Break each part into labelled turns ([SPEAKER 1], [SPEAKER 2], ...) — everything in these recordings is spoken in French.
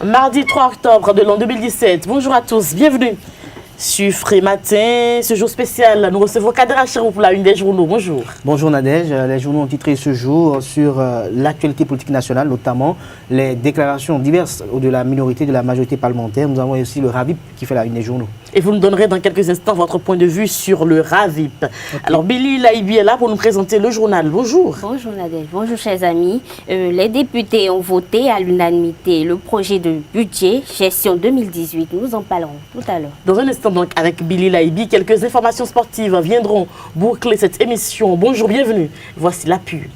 [SPEAKER 1] Mardi 3 octobre de l'an 2017. Bonjour à tous, bienvenue sur Free Matin. Ce jour spécial, nous recevons Kader Achirou pour la une des journaux. Bonjour.
[SPEAKER 2] Bonjour Nadège. Les journaux ont titré ce jour sur l'actualité politique nationale, notamment les déclarations diverses de la minorité, de la majorité parlementaire. Nous avons aussi le RAVIP qui fait la une des journaux.
[SPEAKER 1] Et vous nous donnerez dans quelques instants votre point de vue sur le RAVIP. Okay. Alors Billy Laibi est là pour nous présenter le journal. Bonjour.
[SPEAKER 3] Bonjour Nadège. Bonjour chers amis. Les députés ont voté à l'unanimité le projet de budget gestion 2018. Nous en parlerons tout à l'heure.
[SPEAKER 1] Dans un instant donc avec Billy Laibi, quelques informations sportives viendront boucler cette émission. Bonjour, bienvenue. Voici la pub.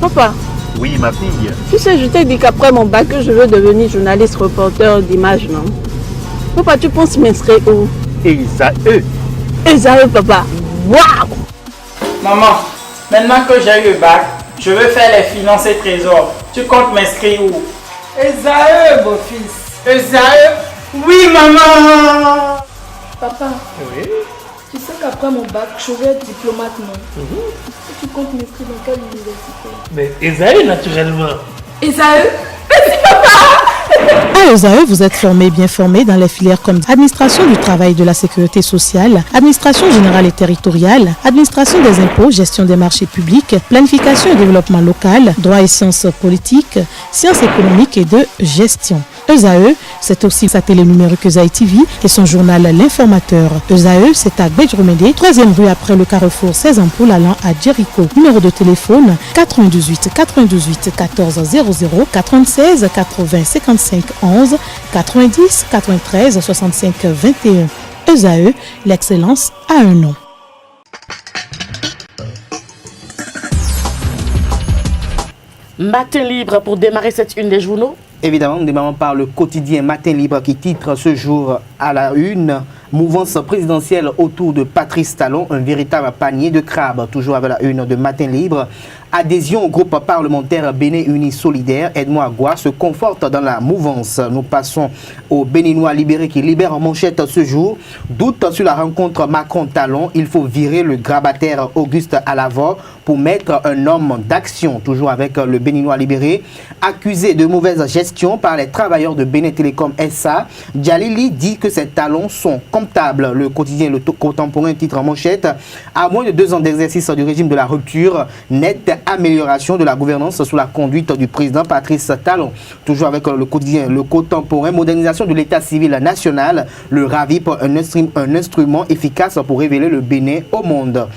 [SPEAKER 4] Papa.
[SPEAKER 5] Oui, ma fille.
[SPEAKER 4] Tu sais, je t'ai dit qu'après mon bac, je veux devenir journaliste reporter d'images, non? Papa, tu penses m'inscrire où?
[SPEAKER 5] ESAE.
[SPEAKER 4] ESAE, papa. Waouh!
[SPEAKER 6] Maman, maintenant que j'ai eu le bac, je veux faire les finances et trésors. Tu comptes m'inscrire où? ESAE, beau-fils. ESAE? Oui, maman!
[SPEAKER 7] Papa.
[SPEAKER 5] Oui.
[SPEAKER 7] Tu sais qu'après mon bac, je vais être diplomate, non? Tu comptes m'inscrire dans quelle université?
[SPEAKER 5] Mais ESAE, naturellement.
[SPEAKER 7] ESAE?
[SPEAKER 8] À ESAE, vous êtes bien formé dans les filières comme administration du travail et de la sécurité sociale, administration générale et territoriale, administration des impôts, gestion des marchés publics, planification et développement local, droit et sciences politiques, sciences économiques et de gestion. ESAE, c'est aussi sa télé numérique ESAE TV et son journal L'Informateur. ESAE, c'est à Bedjromede, 3e rue après le carrefour 16 ampoules allant à Jericho. Numéro de téléphone 98 98 14 00 96 80 55 11 90 93 65 21. ESAE, l'excellence a un nom.
[SPEAKER 1] Matin libre pour démarrer cette une des journaux.
[SPEAKER 2] Évidemment, nous démarrons par le quotidien Matin Libre qui titre ce jour à la une mouvance présidentielle autour de Patrice Talon, un véritable panier de crabes. Toujours avec la une de Matin Libre. Adhésion au groupe parlementaire Bénin Uni Solidaire, Edmond Agua se conforte dans la mouvance. Nous passons aux Béninois libérés qui libèrent en manchette ce jour. Doute sur la rencontre Macron-Talon, il faut virer le grabataire Auguste Alavor pour mettre un homme d'action. Toujours avec le Béninois libéré, accusé de mauvaise gestion par les travailleurs de Bénin Télécom SA. Djalili dit que ses talons sont comptables. Le quotidien Le Contemporain titre en manchette: à moins de 2 ans d'exercice du régime de la rupture, nette amélioration de la gouvernance sous la conduite du président Patrice Talon. Toujours avec le quotidien Le Contemporain, modernisation de l'état civil national, le RAVIP, un instrument efficace pour révéler le Bénin au monde.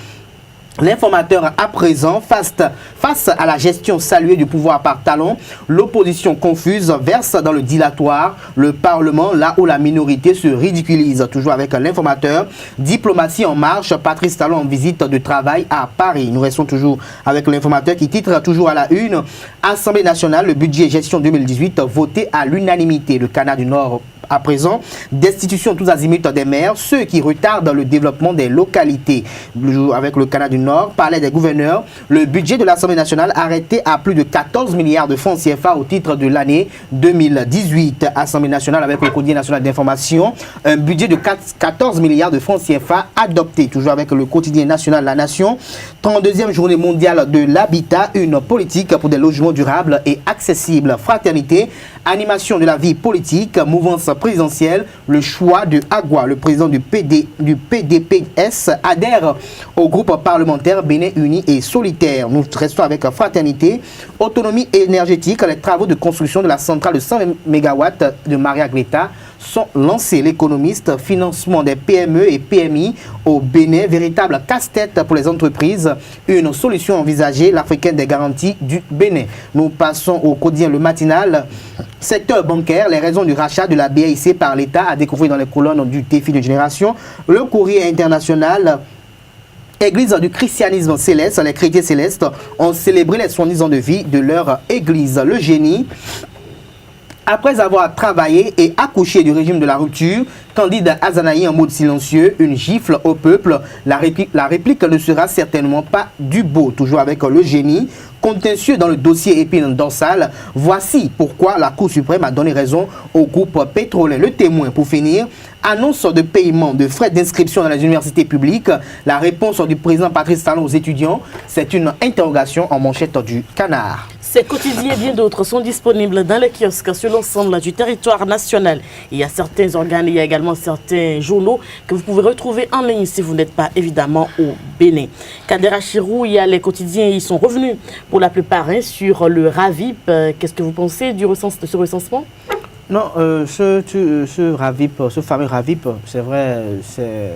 [SPEAKER 2] L'informateur à présent, face à la gestion saluée du pouvoir par Talon, l'opposition confuse verse dans le dilatoire, le Parlement là où la minorité se ridiculise. Toujours avec l'informateur, diplomatie en marche, Patrice Talon en visite de travail à Paris. Nous restons toujours avec l'informateur qui titre toujours à la une: Assemblée nationale, le budget gestion 2018 voté à l'unanimité. Le Canada du Nord à présent, destitution tous azimuts des maires, ceux qui retardent le développement des localités. Avec le Canada du Nord, parlait des gouverneurs, le budget de l'Assemblée nationale arrêté à plus de 14 milliards de francs CFA au titre de l'année 2018. Assemblée nationale avec le quotidien national d'information, un budget de 14 milliards de francs CFA adopté. Toujours avec le quotidien national La Nation, 32e journée mondiale de l'habitat, une politique pour des logements durables et accessibles. Fraternité, animation de la vie politique, mouvance présidentielle, le choix de Agua, le président du PDPS, adhère au groupe parlementaire Bénin Uni et Solitaire. Nous restons avec Fraternité, autonomie énergétique, les travaux de construction de la centrale de 100 MW de Maria Greta sont lancés. L'économiste, financement des PME et PMI au Bénin, véritable casse-tête pour les entreprises, une solution envisagée, l'Africaine des garanties du Bénin. Nous passons au quotidien Le Matinal. Secteur bancaire, les raisons du rachat de la BIC par l'État à découvrir dans les colonnes du défi de génération. Le Courrier international, Église du christianisme céleste, les chrétiens célestes ont célébré les 70 ans de vie de leur église. Le génie, après avoir travaillé et accouché du régime de la rupture, Candide Azanaï en mode silencieux, une gifle au peuple. La réplique ne sera certainement pas du beau. Toujours avec le génie. contentieux dans le dossier épine dorsale. Voici pourquoi la Cour suprême a donné raison au groupe pétrolier. Le Témoin, pour finir, annonce de paiement de frais d'inscription dans les universités publiques. La réponse du président Patrice Talon aux étudiants, c'est une interrogation en manchette du Canard.
[SPEAKER 1] Ces quotidiens et bien d'autres sont disponibles dans les kiosques sur l'ensemble du territoire national. Il y a certains organes, il y a également certains journaux que vous pouvez retrouver en ligne si vous n'êtes pas évidemment au Bénin. Kader Achirou, il y a les quotidiens, ils sont revenus pour la plupart sur le RAVIP. Qu'est-ce que vous pensez de ce recensement?
[SPEAKER 2] Non, ce RAVIP, ce fameux RAVIP, c'est vrai, c'est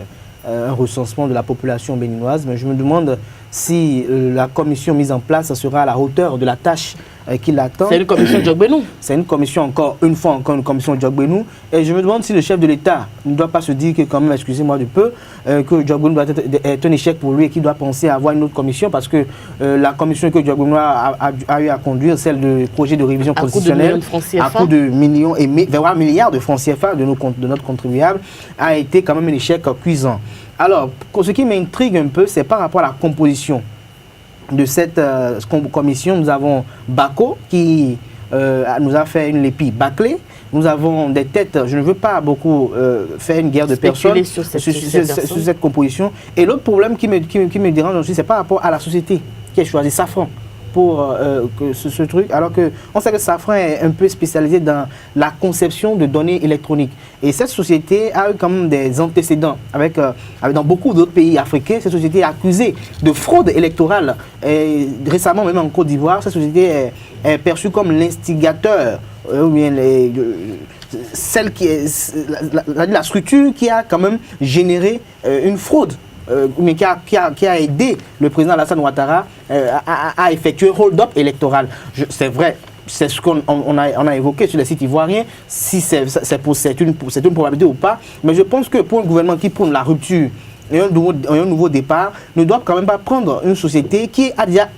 [SPEAKER 2] un recensement de la population béninoise, mais je me demande si la commission mise en place sera à la hauteur de la tâche qui l'attend.
[SPEAKER 1] C'est une commission de Djogbenou.
[SPEAKER 2] C'est une commission, encore une commission de Djogbenou. Et je me demande si le chef de l'État ne doit pas se dire que, quand même, excusez-moi du peu, que Djogbenou doit être un échec pour lui et qu'il doit penser à avoir une autre commission, parce que la commission que Djogbenou a eu à conduire, celle du projet de révision constitutionnelle, à coût de millions et milliards de francs CFA de notre contribuable, a été quand même un échec cuisant. Alors, ce qui m'intrigue un peu, c'est par rapport à la composition de cette commission. Nous avons Bako qui nous a fait une lépie bâclée. Nous avons des têtes, je ne veux pas beaucoup faire une guerre de personnes sur cette composition. Et l'autre problème qui me dérange aussi, c'est par rapport à la société qui a choisi Safran pour ce truc, alors qu'on sait que Safran est un peu spécialisé dans la conception de données électroniques. Et cette société a eu quand même des antécédents avec dans beaucoup d'autres pays africains. Cette société est accusée de fraude électorale. Et récemment, même en Côte d'Ivoire, cette société est perçue comme l'instigateur, ou bien celle qui est la structure qui a quand même généré une fraude. Mais qui a aidé le président Alassane Ouattara à effectuer un hold-up électoral. C'est vrai, c'est ce qu'on a évoqué sur les sites ivoiriens, si c'est une probabilité ou pas. Mais je pense que pour un gouvernement qui prône la rupture et un nouveau départ, ne doit quand même pas prendre une société qui a déjà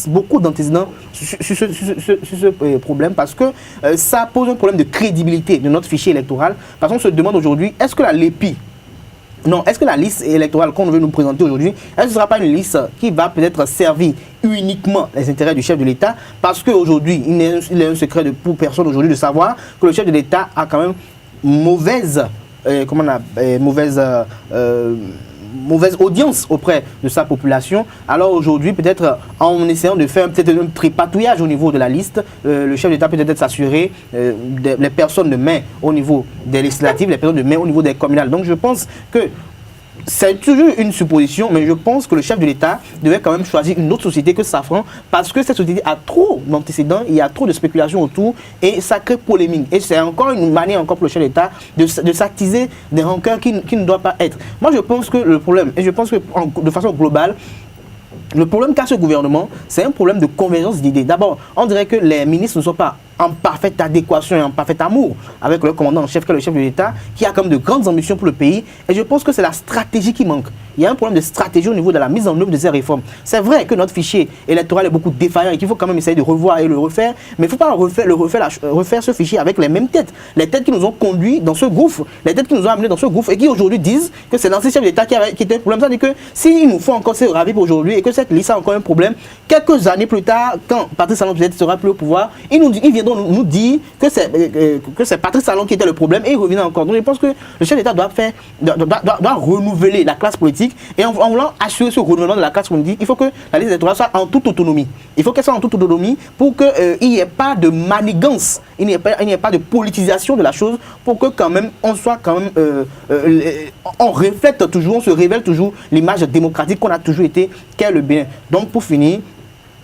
[SPEAKER 2] beaucoup d'antécédents sur ce problème, parce que ça pose un problème de crédibilité de notre fichier électoral. Parce qu'on se demande aujourd'hui, est-ce que la LEPI, non, est-ce que la liste électorale qu'on veut nous présenter aujourd'hui, est-ce que ce ne sera pas une liste qui va peut-être servir uniquement les intérêts du chef de l'État? Parce qu'aujourd'hui, il est un secret pour personne aujourd'hui de savoir que le chef de l'État a quand même mauvaise audience auprès de sa population. Alors aujourd'hui, peut-être en essayant de faire peut-être un tripatouillage au niveau de la liste, le chef d'État peut-être s'assurer les personnes de main au niveau des législatives, les personnes de main au niveau des communales. Donc je pense que c'est toujours une supposition, mais je pense que le chef de l'État devait quand même choisir une autre société que Safran, parce que cette société a trop d'antécédents, il y a trop de spéculations autour et ça crée polémique. Et c'est encore une manière encore pour le chef de l'État de s'attiser des rancœurs qui ne doivent pas être. Moi je pense que le problème, et je pense que de façon globale, le problème qu'a ce gouvernement, c'est un problème de convergence d'idées. D'abord, on dirait que les ministres ne sont pas en parfaite adéquation et en parfait amour avec le commandant en chef, qui est le chef de l'État, qui a comme de grandes ambitions pour le pays. Et je pense que c'est la stratégie qui manque. Il y a un problème de stratégie au niveau de la mise en œuvre de ces réformes. C'est vrai que notre fichier électoral est beaucoup défaillant et qu'il faut quand même essayer de revoir et le refaire. Mais il ne faut pas refaire ce fichier avec les mêmes têtes. Les têtes qui nous ont conduits dans ce gouffre, les têtes qui nous ont amenés dans ce gouffre et qui aujourd'hui disent que c'est l'ancien chef d'État qui était un problème. C'est-à-dire que s'il nous faut encore ce RAVIP aujourd'hui et que cette liste a encore un problème, quelques années plus tard, quand Patrice Talon peut-être sera plus au pouvoir, ils viendront nous dire que c'est Patrice Talon qui était le problème et il revient encore. Donc je pense que le chef d'État doit renouveler la classe politique, et en voulant assurer ce renouvellement de la classe politique, il faut que la liste électorale soit en toute autonomie. Il faut qu'elle soit en toute autonomie pour qu'il n'y ait pas de manigance, il n'y ait pas de politisation de la chose, pour que quand même on soit quand même on reflète toujours, on se révèle toujours l'image démocratique qu'on a toujours été, qu'est le Bénin. Donc pour finir,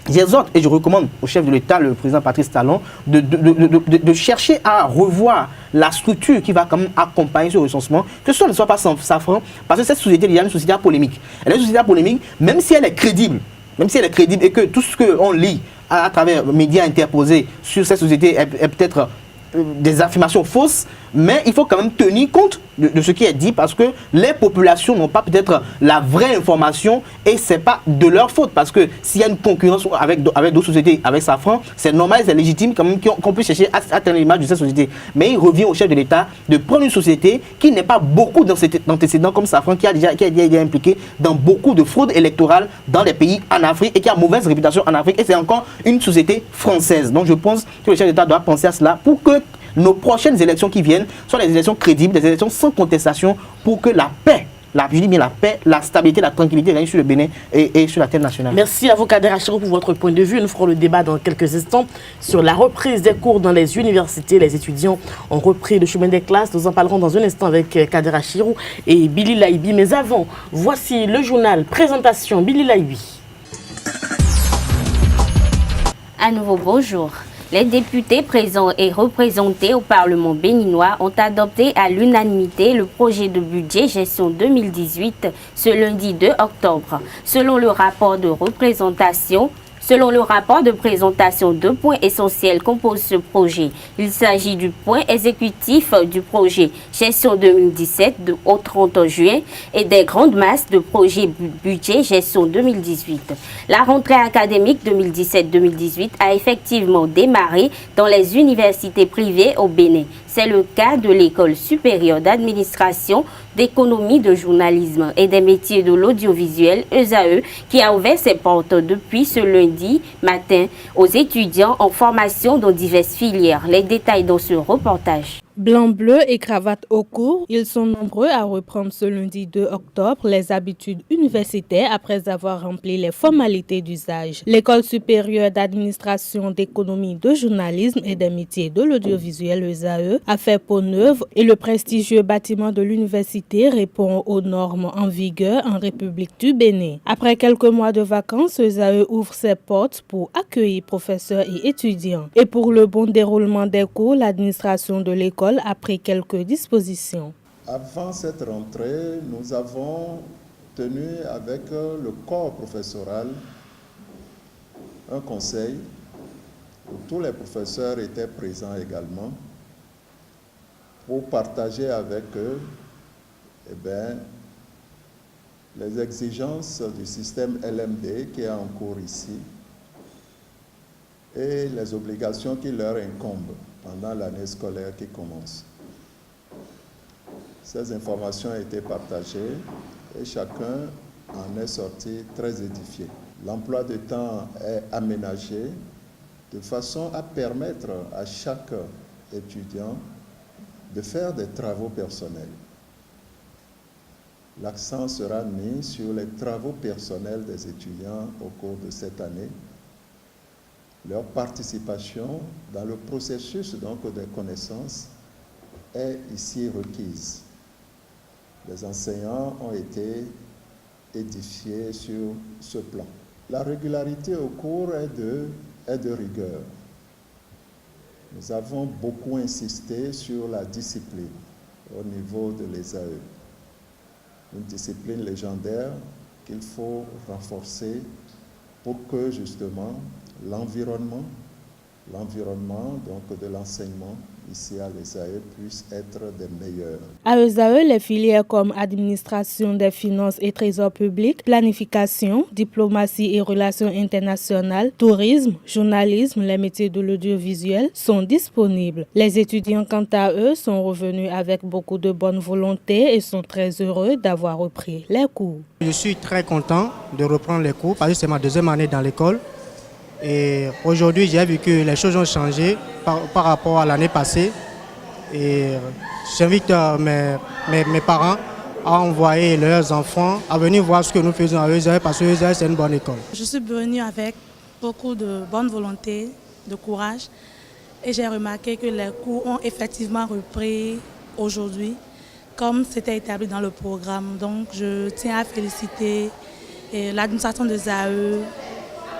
[SPEAKER 2] j'exhorte et je recommande au chef de l'État, le président Patrice Talon, de chercher à revoir la structure qui va quand même accompagner ce recensement, que ce ne soit pas Safran, parce que cette société est une société polémique. Elle est une société polémique, même si elle est crédible, et que tout ce qu'on lit à travers les médias interposés sur cette société est peut-être des affirmations fausses, Mais il faut quand même tenir compte de ce qui est dit parce que les populations n'ont pas peut-être la vraie information et ce n'est pas de leur faute. Parce que s'il y a une concurrence avec d'autres sociétés, avec Safran, c'est normal, c'est légitime quand même qu'on puisse chercher à atteindre l'image de cette société. Mais il revient au chef de l'État de prendre une société qui n'est pas beaucoup d'antécédents comme Safran, qui a déjà impliqué dans beaucoup de fraudes électorales dans les pays en Afrique et qui a mauvaise réputation en Afrique. Et c'est encore une société française. Donc je pense que le chef d'État doit penser à cela pour que nos prochaines élections qui viennent soient des élections crédibles, des élections sans contestation pour que la paix, je dis bien la paix, la stabilité, la tranquillité règnent sur le Bénin et sur la terre nationale.
[SPEAKER 1] Merci à vous, Kader Achirou, pour votre point de vue. Nous ferons le débat dans quelques instants sur la reprise des cours dans les universités. Les étudiants ont repris le chemin des classes. Nous en parlerons dans un instant avec Kader Achirou et Billy Laibi. Mais avant, voici le journal Présentation Billy Laibi.
[SPEAKER 3] À nouveau, bonjour. Les députés présents et représentés au Parlement béninois ont adopté à l'unanimité le projet de budget gestion 2018 ce lundi 2 octobre. Selon le rapport de présentation, 2 points essentiels composent ce projet. Il s'agit du point exécutif du projet gestion 2017 au 30 juin et des grandes masses de projet budget gestion 2018. La rentrée académique 2017-2018 a effectivement démarré dans les universités privées au Bénin. C'est le cas de l'École supérieure d'administration, d'économie, de journalisme et des métiers de l'audiovisuel, ESAE, qui a ouvert ses portes depuis ce lundi matin aux étudiants en formation dans diverses filières. Les détails dans ce reportage.
[SPEAKER 8] Blanc, bleu et cravate au cours, ils sont nombreux à reprendre ce lundi 2 octobre les habitudes universitaires après avoir rempli les formalités d'usage. L'École supérieure d'administration, d'économie, de journalisme et des métiers de l'audiovisuel ESAE a fait peau neuve et le prestigieux bâtiment de l'université répond aux normes en vigueur en République du Bénin. Après quelques mois de vacances, ESAE ouvre ses portes pour accueillir professeurs et étudiants. Et pour le bon déroulement des cours, l'administration de l'école a pris quelques dispositions.
[SPEAKER 9] Avant cette rentrée, nous avons tenu avec le corps professoral un conseil où tous les professeurs étaient présents également pour partager avec eux les exigences du système LMD qui est en cours ici et les obligations qui leur incombent pendant l'année scolaire qui commence. Ces informations ont été partagées et chacun en est sorti très édifié. L'emploi du temps est aménagé de façon à permettre à chaque étudiant de faire des travaux personnels. L'accent sera mis sur les travaux personnels des étudiants au cours de cette année. Leur participation dans le processus donc des connaissances est ici requise. Les enseignants ont été édifiés sur ce plan. La régularité au cours est de rigueur. Nous avons beaucoup insisté sur la discipline au niveau de l'ESAE. Une discipline légendaire qu'il faut renforcer pour que justement l'environnement donc de l'enseignement ici à l'ESAE puisse être des meilleurs.
[SPEAKER 8] À l'ESAE, les filières comme administration des finances et trésor public, planification, diplomatie et relations internationales, tourisme, journalisme, les métiers de l'audiovisuel sont disponibles. Les étudiants, quant à eux, sont revenus avec beaucoup de bonne volonté et sont très heureux d'avoir repris les cours.
[SPEAKER 10] Je suis très content de reprendre les cours parce que c'est ma deuxième année dans l'école. Et aujourd'hui, j'ai vu que les choses ont changé par rapport à l'année passée. Et j'invite mes parents à envoyer leurs enfants à venir voir ce que nous faisons à ESAE parce que ESAE, c'est une bonne école.
[SPEAKER 11] Je suis venue avec beaucoup de bonne volonté, de courage. Et j'ai remarqué que les cours ont effectivement repris aujourd'hui, comme c'était établi dans le programme. Donc, je tiens à féliciter l'administration de ESAE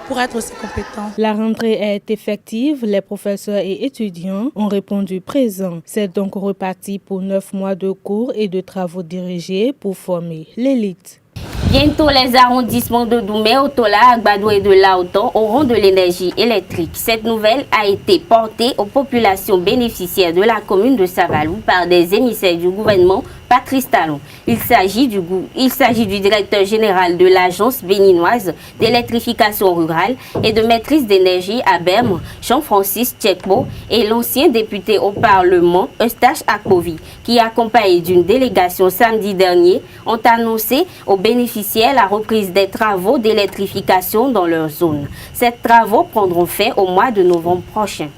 [SPEAKER 11] pour être aussi compétent.
[SPEAKER 8] La rentrée est effective, les professeurs et étudiants ont répondu présents. C'est donc reparti pour 9 mois de cours et de travaux dirigés pour former l'élite.
[SPEAKER 3] Bientôt, les arrondissements de Doumé, Otola, Agbado et de Laotan auront de l'énergie électrique. Cette nouvelle a été portée aux populations bénéficiaires de la commune de Savalou par des émissaires du gouvernement Patrice Talon. Il s'agit du directeur général de l'agence béninoise d'électrification rurale et de maîtrise d'énergie à Berme, Jean-Francis Tchekbo, et l'ancien député au Parlement, Eustache Akpovi, qui, accompagné d'une délégation samedi dernier, ont annoncé aux bénéficiaires la reprise des travaux d'électrification dans leur zone. Ces travaux prendront fin au mois de novembre prochain.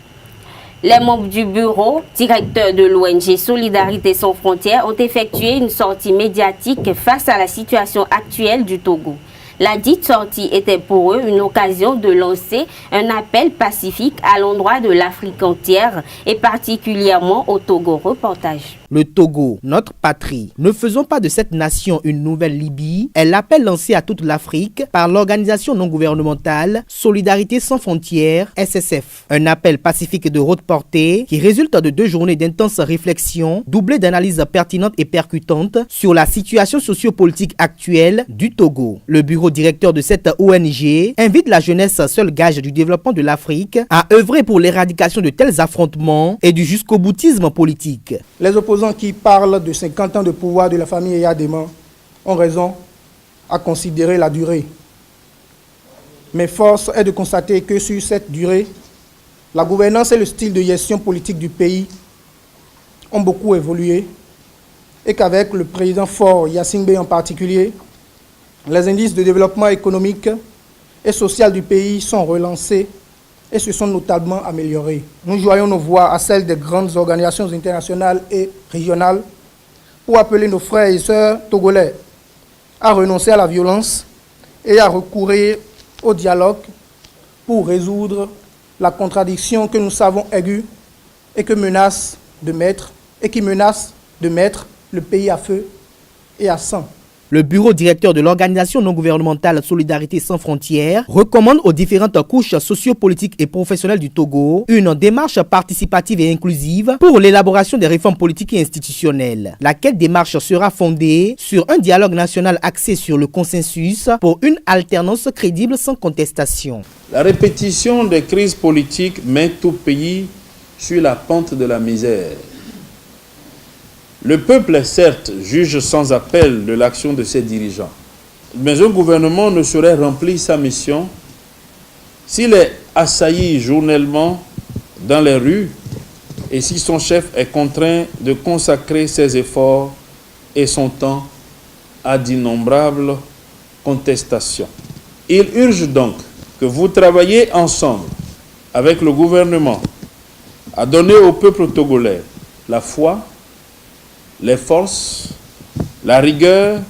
[SPEAKER 3] Les membres du bureau, directeur de l'ONG Solidarité sans frontières, ont effectué une sortie médiatique face à la situation actuelle du Togo. La dite sortie était pour eux une occasion de lancer un appel pacifique à l'endroit de l'Afrique entière et particulièrement au Togo. Reportage.
[SPEAKER 2] Le Togo, notre patrie. Ne faisons pas de cette nation une nouvelle Libye, est l'appel lancé à toute l'Afrique par l'organisation non gouvernementale Solidarité sans frontières, SSF. Un appel pacifique de haute portée qui résulte de 2 journées d'intenses réflexions, doublées d'analyses pertinentes et percutantes sur la situation sociopolitique actuelle du Togo. Le bureau directeur de cette ONG invite la jeunesse, seul gage du développement de l'Afrique, à œuvrer pour l'éradication de tels affrontements et du jusqu'au-boutisme politique.
[SPEAKER 12] Les opposants qui parlent de 50 ans de pouvoir de la famille Eyadema ont raison à considérer la durée. Mais force est de constater que sur cette durée, la gouvernance et le style de gestion politique du pays ont beaucoup évolué et qu'avec le président fort Yassine Bey en particulier, les indices de développement économique et social du pays sont relancés et se sont notablement améliorés. Nous joignons nos voix à celles des grandes organisations internationales et régionales pour appeler nos frères et sœurs togolais à renoncer à la violence et à recourir au dialogue pour résoudre la contradiction que nous savons aiguë et qui menace de mettre le pays à feu et à sang.
[SPEAKER 2] Le bureau directeur de l'organisation non gouvernementale Solidarité sans frontières recommande aux différentes couches sociopolitiques et professionnelles du Togo une démarche participative et inclusive pour l'élaboration des réformes politiques et institutionnelles. Laquelle démarche sera fondée sur un dialogue national axé sur le consensus pour une alternance crédible sans contestation.
[SPEAKER 13] La répétition des crises politiques met tout pays sur la pente de la misère. Le peuple, certes, juge sans appel de l'action de ses dirigeants. Mais un gouvernement ne saurait remplir sa mission s'il est assailli journellement dans les rues et si son chef est contraint de consacrer ses efforts et son temps à d'innombrables contestations. Il urge donc que vous travailliez ensemble avec le gouvernement à donner au peuple togolais la foi, les forces, la rigueur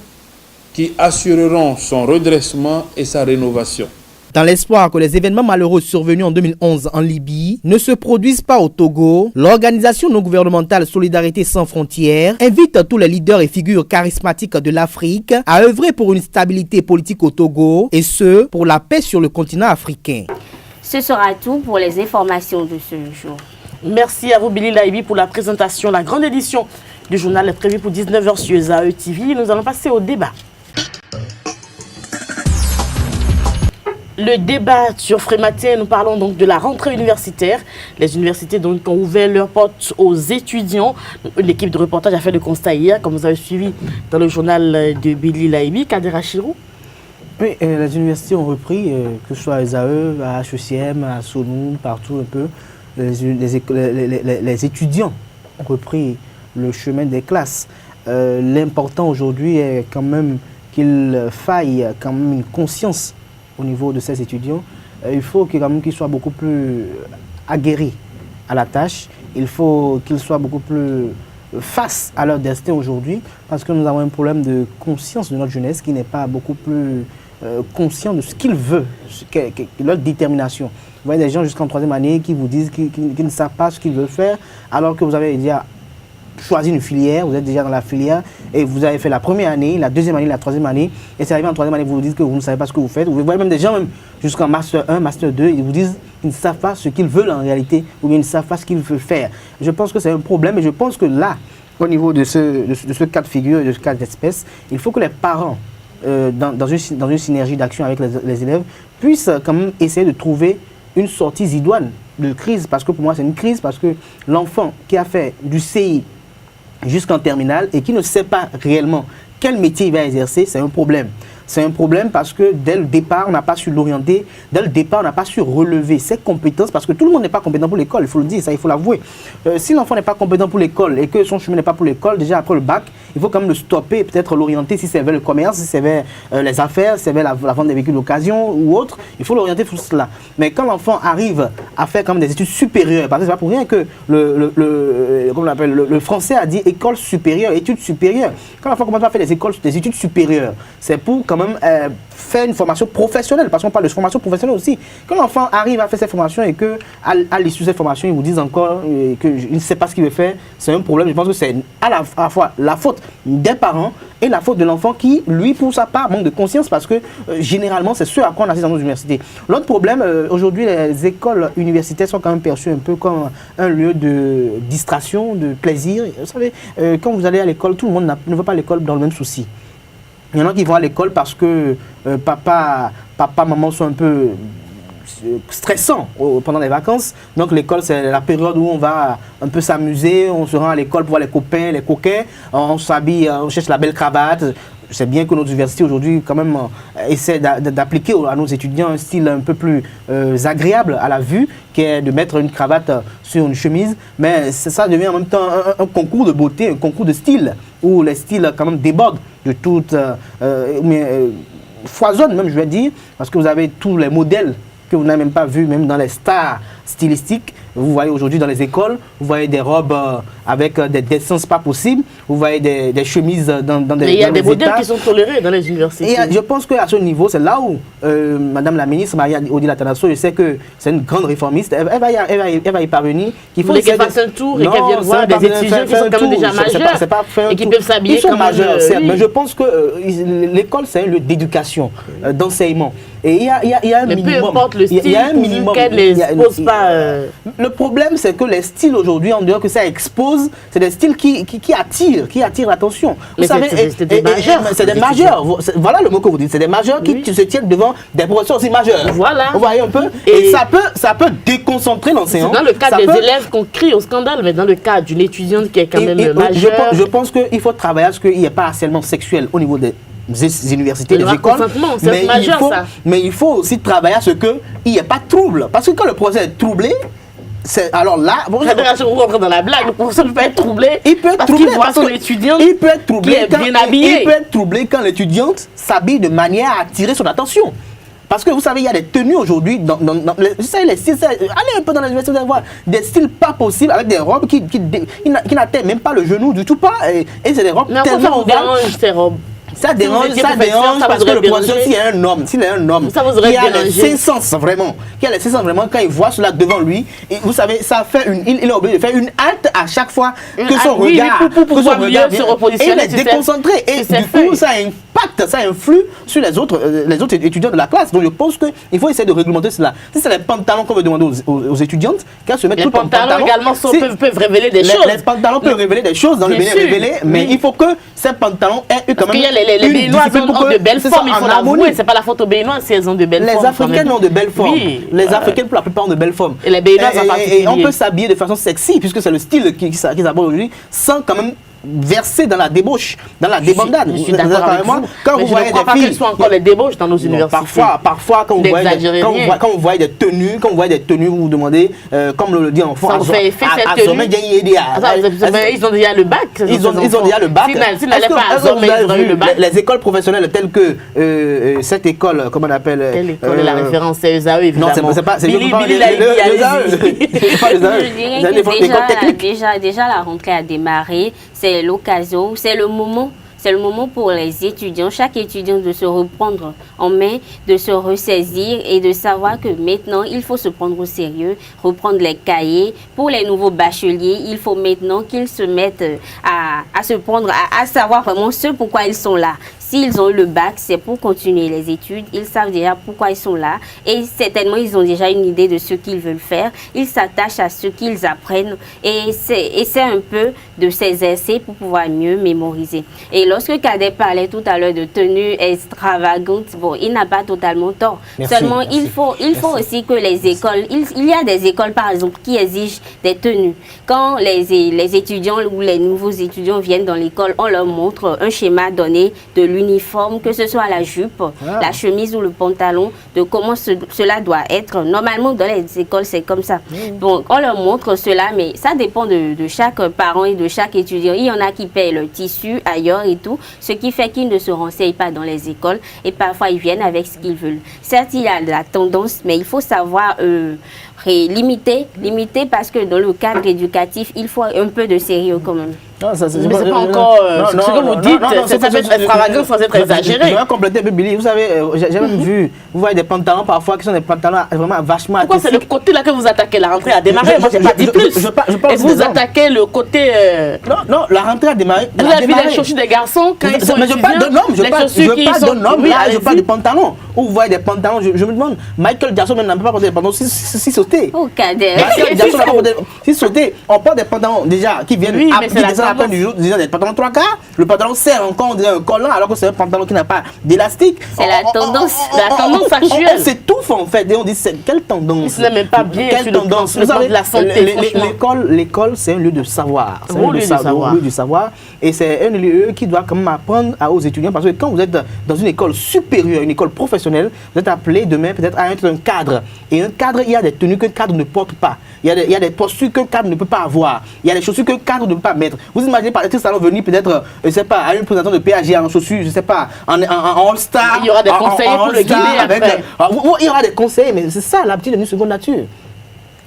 [SPEAKER 13] qui assureront son redressement et sa rénovation.
[SPEAKER 2] Dans l'espoir que les événements malheureux survenus en 2011 en Libye ne se produisent pas au Togo, l'organisation non gouvernementale Solidarité sans frontières invite tous les leaders et figures charismatiques de l'Afrique à œuvrer pour une stabilité politique au Togo et ce, pour la paix sur le continent africain.
[SPEAKER 3] Ce sera tout pour les informations de ce jour.
[SPEAKER 1] Merci à vous, Billy Laibi, pour la présentation. La grande édition du journal est prévue pour 19h sur ZAE TV. Nous allons passer au débat. Le débat sur Frématin, nous parlons donc de la rentrée universitaire. Les universités donc ont ouvert leurs portes aux étudiants. Une équipe de reportage a fait le constat hier, comme vous avez suivi dans le journal de Billy Laibi. Kader Achirou.
[SPEAKER 2] Oui, les universités ont repris, que ce soit à ZAE, à HECM, à SONU, partout un peu. Les étudiants ont repris le chemin des classes. L'important aujourd'hui est quand même qu'il faille quand même une conscience au niveau de ces étudiants. Il faut qu'ils soient beaucoup plus aguerris à la tâche. Il faut qu'ils soient beaucoup plus face à leur destin aujourd'hui, parce que nous avons un problème de conscience de notre jeunesse qui n'est pas beaucoup plus conscient de ce qu'il veut, leur détermination. Vous voyez des gens jusqu'en 3e année qui vous disent qu'ils ne savent pas ce qu'ils veulent faire, alors que vous avez déjà choisi une filière, vous êtes déjà dans la filière, et vous avez fait la première année, la 2e année, la 3e année, et c'est arrivé en 3e année, vous vous dites que vous ne savez pas ce que vous faites. Vous voyez même des gens, même jusqu'en Master 1, Master 2, ils vous disent qu'ils ne savent pas ce qu'ils veulent en réalité, ou bien ils ne savent pas ce qu'ils veulent faire. Je pense que c'est un problème, et je pense que là, au niveau de ce cas de figure, de ce cas d'espèce, il faut que les parents dans une synergie d'action avec les élèves, puissent quand même essayer de trouver une sortie idoine de crise, parce que pour moi c'est une crise, parce que l'enfant qui a fait du CI jusqu'en terminale et qui ne sait pas réellement quel métier il va exercer, c'est un problème. C'est un problème parce que dès le départ, on n'a pas su l'orienter. Dès le départ, on n'a pas su relever ses compétences parce que tout le monde n'est pas compétent pour l'école, il faut le dire, ça il faut l'avouer. Si l'enfant n'est pas compétent pour l'école et que son chemin n'est pas pour l'école, déjà après le bac, il faut quand même le stopper, peut-être l'orienter si c'est vers le commerce, si c'est vers les affaires, si c'est vers la vente des véhicules d'occasion ou autre. Il faut l'orienter pour cela. Mais quand l'enfant arrive à faire quand même des études supérieures, parce que c'est pas pour rien que le français a dit école supérieure, études supérieures. Quand l'enfant commence à faire des études supérieures, c'est pour quand même faire une formation professionnelle, parce qu'on parle de formation professionnelle aussi. Quand l'enfant arrive à faire cette formation et que à l'issue de cette formation, ils vous disent encore qu'il ne sait pas ce qu'il veut faire, c'est un problème. Je pense que c'est à la fois la faute des parents et la faute de l'enfant qui, lui, pour sa part, manque de conscience parce que généralement, c'est ce à quoi on assiste dans nos universités. L'autre problème, aujourd'hui, les écoles universitaires sont quand même perçues un peu comme un lieu de distraction, de plaisir. Vous savez, quand vous allez à l'école, tout le monde ne va pas à l'école dans le même souci. Il y en a qui vont à l'école parce que papa, maman sont un peu stressants pendant les vacances. Donc l'école, c'est la période où on va un peu s'amuser, on se rend à l'école pour voir les copains, les coquins, on s'habille, on cherche la belle cravate. C'est bien que notre université aujourd'hui quand même essaie d'appliquer à nos étudiants un style un peu plus agréable à la vue, qui est de mettre une cravate sur une chemise, mais ça devient en même temps un concours de beauté, un concours de style, où les styles quand même débordent de toutes, foisonnent même je vais dire, parce que vous avez tous les modèles que vous n'avez même pas vus, même dans les stars stylistiques. Vous voyez aujourd'hui dans les écoles, vous voyez des robes avec des décences pas possibles, vous voyez des chemises dans des
[SPEAKER 1] Mais il y a des modèles qui sont tolérés dans les universités.
[SPEAKER 2] Et je pense qu'à ce niveau, c'est là où Madame la ministre, Maria-Odile Atanasso, je sais que c'est une grande réformiste, elle va y parvenir.
[SPEAKER 1] Qu'il faut qu'elle fasse un tour et qu'elle vienne voir des étudiants qui sont quand même déjà majeurs et qui peuvent s'habiller comme
[SPEAKER 2] majeurs, certes, mais je pense que l'école, c'est un lieu d'éducation, d'enseignement. Et il y a un minimum.
[SPEAKER 1] Peu importe le style, qu'elle ne expose pas...
[SPEAKER 2] Le problème, c'est que les styles aujourd'hui, en dehors que ça expose, c'est des styles qui attirent l'attention. Vous savez, c'est des majeurs. C'est des majeurs. Voilà le mot que vous dites. C'est des majeurs qui se tiennent devant des professeurs aussi majeurs.
[SPEAKER 1] Voilà.
[SPEAKER 2] Vous voyez un peu. Et ça peut déconcentrer l'enseignant.
[SPEAKER 1] C'est dans le cas des élèves qu'on crie au scandale, mais dans le cas d'une étudiante qui est quand même majeure.
[SPEAKER 2] Je pense qu'il faut travailler à ce qu'il n'y ait pas harcèlement sexuel au niveau des universités, des écoles, mais il faut aussi travailler à ce qu'il n'y ait pas de trouble. Parce que quand le procès est troublé, alors là,
[SPEAKER 1] vous rentrez dans la blague, le professeur peut être troublé.
[SPEAKER 2] Il peut être troublé
[SPEAKER 1] parce son étudiante
[SPEAKER 2] il peut être troublé
[SPEAKER 1] qui est bien habillée.
[SPEAKER 2] Il peut être troublé quand l'étudiante s'habille de manière à attirer son attention. Parce que vous savez, il y a des tenues aujourd'hui, les styles, allez un peu dans les universités, vous allez voir des styles pas possibles avec des robes qui n'atteignent même pas le genou du tout pas. Et c'est des robes tellement
[SPEAKER 1] ovales. Ces robes.
[SPEAKER 2] Ça dérange parce que le professeur, s'il est un homme, qui a les 500 vraiment, quand il voit cela devant lui, et vous savez, ça fait il est obligé de faire une halte à chaque fois que son regard,
[SPEAKER 1] se repositionner,
[SPEAKER 2] il est déconcentré. Et du coup, ça impacte, ça influe sur les autres étudiants de la classe. Donc je pense qu'il faut essayer de réglementer cela. Si c'est les pantalons qu'on veut demander aux étudiantes, qu'elles se mettent tout en pantalon.
[SPEAKER 1] Les pantalons également peuvent révéler des choses.
[SPEAKER 2] Les pantalons peuvent révéler des choses dans le bien révélé, mais il faut que ces pantalons aient quand même...
[SPEAKER 1] Les Béninoises ont de belles formes, il faut l'avouer. C'est pas la faute aux Béninoises si elles ont de belles formes.
[SPEAKER 2] Les Africaines ont de belles formes. Les Africaines, pour la plupart, ont de belles formes.
[SPEAKER 1] Et les Béninoises en particulier.
[SPEAKER 2] Et on peut s'habiller de façon sexy, puisque c'est le style qu'ils abordent aujourd'hui, sans quand même verser dans la débauche, dans la débandade.
[SPEAKER 1] Je suis d'accord avec vous. Quand vous voyez des filles, qu'elles soient encore les débauches dans nos universités.
[SPEAKER 2] Parfois, quand vous voyez des tenues, vous vous demandez, comme le dit en France,
[SPEAKER 1] ils ont déjà le bac.
[SPEAKER 2] Ils ont déjà le bac.
[SPEAKER 1] S'ils n'allaient pas à Zomé, ils auraient eu le bac.
[SPEAKER 2] Les écoles professionnelles telles que cette école, comment on appelle?
[SPEAKER 1] Quelle école est la référence? C'est ESAE, évidemment.
[SPEAKER 2] Non, c'est pas
[SPEAKER 1] Billy
[SPEAKER 3] déjà la rentrée a démarré. C'est l'occasion, c'est le moment pour les étudiants, chaque étudiant de se reprendre en main, de se ressaisir et de savoir que maintenant, il faut se prendre au sérieux, reprendre les cahiers. Pour les nouveaux bacheliers, il faut maintenant qu'ils se mettent à se prendre, à savoir vraiment ce pourquoi ils sont là. s'ils ont eu le bac, c'est pour continuer les études. Ils savent déjà pourquoi ils sont là et certainement ils ont déjà une idée de ce qu'ils veulent faire. Ils s'attachent à ce qu'ils apprennent et essaient un peu de s'exercer pour pouvoir mieux mémoriser. Et lorsque Cadet parlait tout à l'heure de tenue extravagante, bon, il n'a pas totalement tort.
[SPEAKER 2] Merci,
[SPEAKER 3] Seulement,
[SPEAKER 2] merci.
[SPEAKER 3] il faut aussi que les écoles, il y a des écoles par exemple qui exigent des tenues. Quand les étudiants ou les nouveaux étudiants viennent dans l'école, on leur montre un schéma donné de l'uniforme, que ce soit la jupe, la chemise ou le pantalon, de comment cela doit être. Normalement, dans les écoles, c'est comme ça. Bon, on leur montre cela, mais ça dépend de chaque parent et de chaque étudiant. Il y en a qui payent le tissu ailleurs et tout, ce qui fait qu'ils ne se renseignent pas dans les écoles et parfois ils viennent avec ce qu'ils veulent. Certes, il y a de la tendance, mais il faut savoir limiter parce que dans le cadre éducatif, il faut un peu de sérieux quand même.
[SPEAKER 2] Non, ça,
[SPEAKER 1] mais c'est pas encore ce que vous dites, ça peut être extravagant sans être exagéré.
[SPEAKER 2] Je vais compléter un peu, Billy. Vous savez, j'ai même vu, vous voyez des pantalons parfois qui sont des pantalons vraiment vachement
[SPEAKER 1] pourquoi c'est le côté là que vous attaquez? La rentrée a démarré, moi j'ai pas dit plus. Et vous attaquez le côté...
[SPEAKER 2] Non, la rentrée a démarré.
[SPEAKER 1] Vous avez vu les chaussures des garçons quand ils sont étudiants?
[SPEAKER 2] Je parle d'un homme, je parle d'un homme, là, je parle de pantalons. Où vous voyez des pantalons, je me demande, Michael Jackson n'a même pas porté des pantalons si sautés.
[SPEAKER 3] Oh, Cadet.
[SPEAKER 2] Michael Jackson n'a pas porté si sautés. On porte des pantalons déjà qui viennent à peine du jour, déjà des pantalons 3 quarts. Le pantalon serre encore, on dirait un collant, alors que c'est un pantalon qui n'a pas d'élastique.
[SPEAKER 3] C'est la tendance.
[SPEAKER 1] La tendance actuelle.
[SPEAKER 2] On s'étouffe en fait et on dit quelle tendance?
[SPEAKER 1] Ce n'est même pas bien.
[SPEAKER 2] Quelle tendance? Vous savez, l'école, c'est un lieu de savoir. C'est un lieu de savoir. Et c'est un lieu qui doit quand même apprendre aux étudiants. Parce que quand vous êtes dans une école supérieure, une école professionnelle, vous êtes appelé demain peut-être à être un cadre. Et un cadre, il y a des tenues que le cadre ne porte pas. Il y a des postures que le cadre ne peut pas avoir. Il y a des chaussures que le cadre ne peut pas mettre. Vous imaginez par exemple venir peut-être, je sais pas, à une présentation de PAG en chaussures, je sais pas, en All-Star.
[SPEAKER 1] Il y aura des conseillers pour le guider après.
[SPEAKER 2] Il y aura des conseillers, mais c'est ça la petite de seconde nature.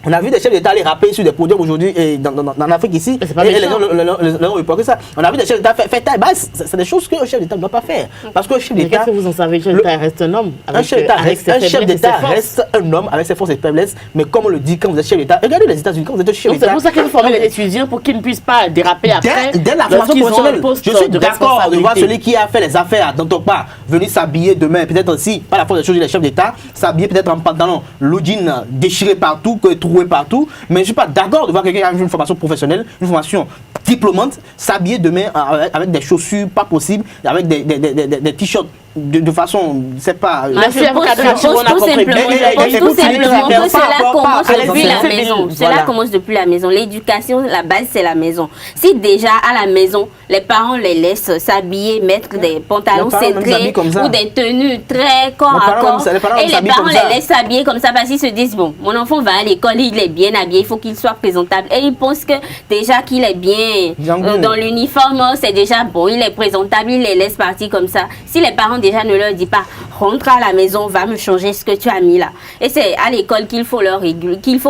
[SPEAKER 2] On a vu des chefs d'État aller rapper sur des podiums aujourd'hui dans l'Afrique ici. Et les gens leur ont reporté ça. On a vu des chefs d'État faire taille basse. C'est des choses qu'un chef d'État ne doit pas faire. Parce qu'un chef d'État.
[SPEAKER 1] Qu'est-ce que vous en savez? Un chef d'État reste un homme.
[SPEAKER 2] Un chef d'État reste un homme avec ses forces et ses faiblesses. Mais comme on le dit quand vous êtes chef d'État, regardez les États-Unis, quand vous êtes chef d'État.
[SPEAKER 1] C'est pour ça qu'il faut former les étudiants pour qu'ils ne puissent pas déraper après.
[SPEAKER 2] Dès la formation professionnelle, je suis d'accord de voir celui qui a fait les affaires dans ton pas venir s'habiller demain, peut-être aussi, pas la force des choses, les chefs d'État, s'habiller peut-être en pantalon, le jean déchiré partout, troué partout. Mais je ne suis pas d'accord de voir quelqu'un qui a une formation professionnelle, une formation diplômante, s'habiller demain avec des chaussures pas possibles, avec des t-shirts de façon, c'est pas...
[SPEAKER 3] Je pose tout simplement que cela commence depuis la maison. Cela commence depuis la maison. L'éducation, la base, c'est la maison. Si déjà à la maison, les parents les laissent s'habiller, mettre des pantalons cintrés ou des tenues très corps à corps, et les parents les laissent s'habiller comme ça parce qu'ils se disent, bon, mon enfant va à l'école, il est bien habillé, il faut qu'il soit présentable. Et ils pensent que déjà qu'il est bien dans l'uniforme, c'est déjà bon, il est présentable, ils les laissent partir comme ça. Si les parents déjà ne leur dit pas rentre à la maison, va me changer ce que tu as mis là. Et c'est à l'école qu'il faut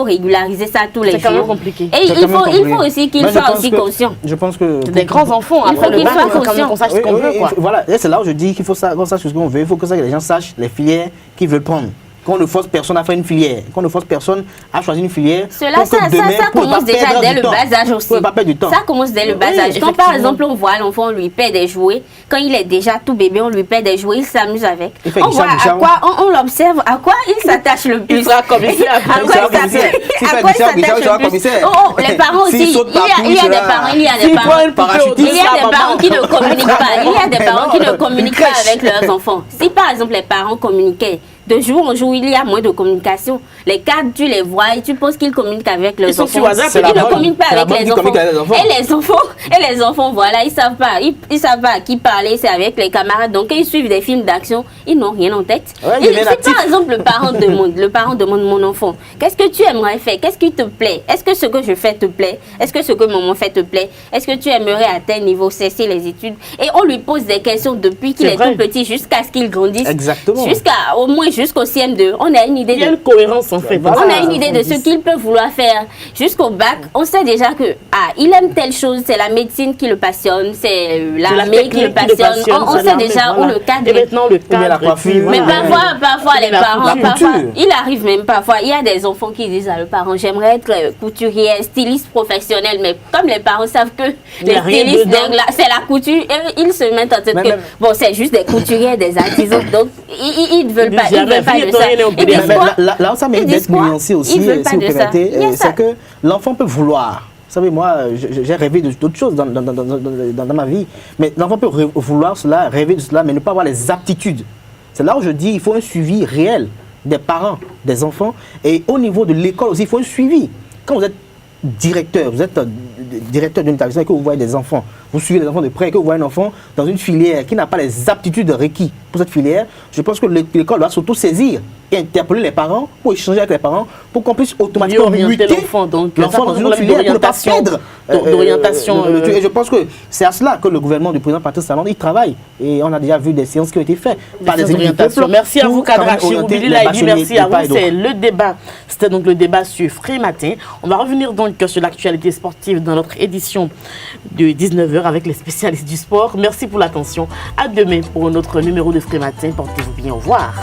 [SPEAKER 3] régulariser ça tous les jours.
[SPEAKER 1] C'est quand même compliqué.
[SPEAKER 3] Et il faut aussi qu'ils soient aussi conscients.
[SPEAKER 2] Je pense que
[SPEAKER 1] des grands enfants.
[SPEAKER 3] Il faut qu'ils soient conscients.
[SPEAKER 1] Qu'on sache ce qu'on veut, quoi.
[SPEAKER 2] Voilà, et c'est là où je dis qu'il faut qu'on sache ce qu'on veut. Il faut que les gens sachent les filières qu'ils veulent prendre. Qu'on ne force personne à faire une filière, qu'on ne force personne à choisir une filière.
[SPEAKER 3] Ça commence déjà dès le bas âge aussi. Ça commence dès le bas âge. Quand par exemple on voit l'enfant, on lui paie des jouets, quand il est déjà tout bébé, on lui paie des jouets, il s'amuse avec. On voit à quoi, on l'observe, à quoi il s'attache le plus.
[SPEAKER 1] Il sera commissaire.
[SPEAKER 3] À quoi il s'attache le plus. Les parents aussi, il y a des parents qui ne communiquent pas. Il y a des parents qui ne communiquent pas avec leurs enfants. Si par exemple les parents communiquaient, de jour en jour, il y a moins de communication. Les cadres, tu les vois et tu penses qu'ils communiquent avec leurs enfants. Ils ne communiquent pas avec les enfants. Et les enfants, voilà, ils savent pas à qui parler, c'est avec les camarades. Donc, quand ils suivent des films d'action, ils n'ont rien en tête. Si par exemple, le parent demande mon enfant, qu'est-ce que tu aimerais faire? Qu'est-ce qui te plaît? Est-ce que ce que je fais te plaît? Est-ce que ce que maman fait te plaît? Est-ce que tu aimerais à tel niveau cesser les études? Et on lui pose des questions depuis qu'il est tout petit jusqu'à ce qu'il grandisse.
[SPEAKER 2] Exactement.
[SPEAKER 3] Au moins jusqu'au CM2, on a une idée.
[SPEAKER 1] Il y a une cohérence en fait.
[SPEAKER 3] On a une idée de ce qu'il peut vouloir faire. Jusqu'au bac, on sait déjà que il aime telle chose, c'est la médecine qui le passionne, c'est l'armée qui le passionne. On sait déjà où le cadre.
[SPEAKER 1] Et maintenant le cadre.
[SPEAKER 2] la coiffure.
[SPEAKER 3] Mais parfois les parents,
[SPEAKER 2] la couture.
[SPEAKER 3] il arrive même parfois, il y a des enfants qui disent à leurs parents, j'aimerais être couturier, styliste professionnel, mais comme les parents savent que les stylistes, c'est la couture, et ils se mettent en tête que, bon, c'est juste des couturiers, des artisans, donc ils ne veulent pas de ça.
[SPEAKER 2] Là où ça mérite d'être nuancé aussi, si vous permettez, c'est que l'enfant peut vouloir. Vous savez, moi, j'ai rêvé d'autres choses dans ma vie. Mais l'enfant peut vouloir cela, rêver de cela, mais ne pas avoir les aptitudes. C'est là où je dis qu'il faut un suivi réel des parents, des enfants. Et au niveau de l'école aussi, il faut un suivi. Quand vous êtes directeur d'un établissement et que vous voyez des enfants, vous suivez les enfants de près et que vous voyez un enfant dans une filière qui n'a pas les aptitudes requises pour cette filière, je pense que l'école doit s'auto-saisir et interpeller les parents pour échanger avec les parents pour qu'on puisse automatiquement muter l'enfant dans une autre filière pour ne pas perdre
[SPEAKER 1] d'orientation.
[SPEAKER 2] Et je pense que c'est à cela que le gouvernement du président Patrice Talon il travaille. Et on a déjà vu des séances qui ont été faites par des
[SPEAKER 1] orientations. Merci à vous, Kadra Chiroubili Laïdi, merci à vous. C'est le débat. C'était donc le débat sur Frématin. On va revenir donc sur l'actualité sportive dans notre édition de 19h avec les spécialistes du sport. Merci pour l'attention. À demain pour un autre numéro de Frématin. Portez-vous bien. Au revoir.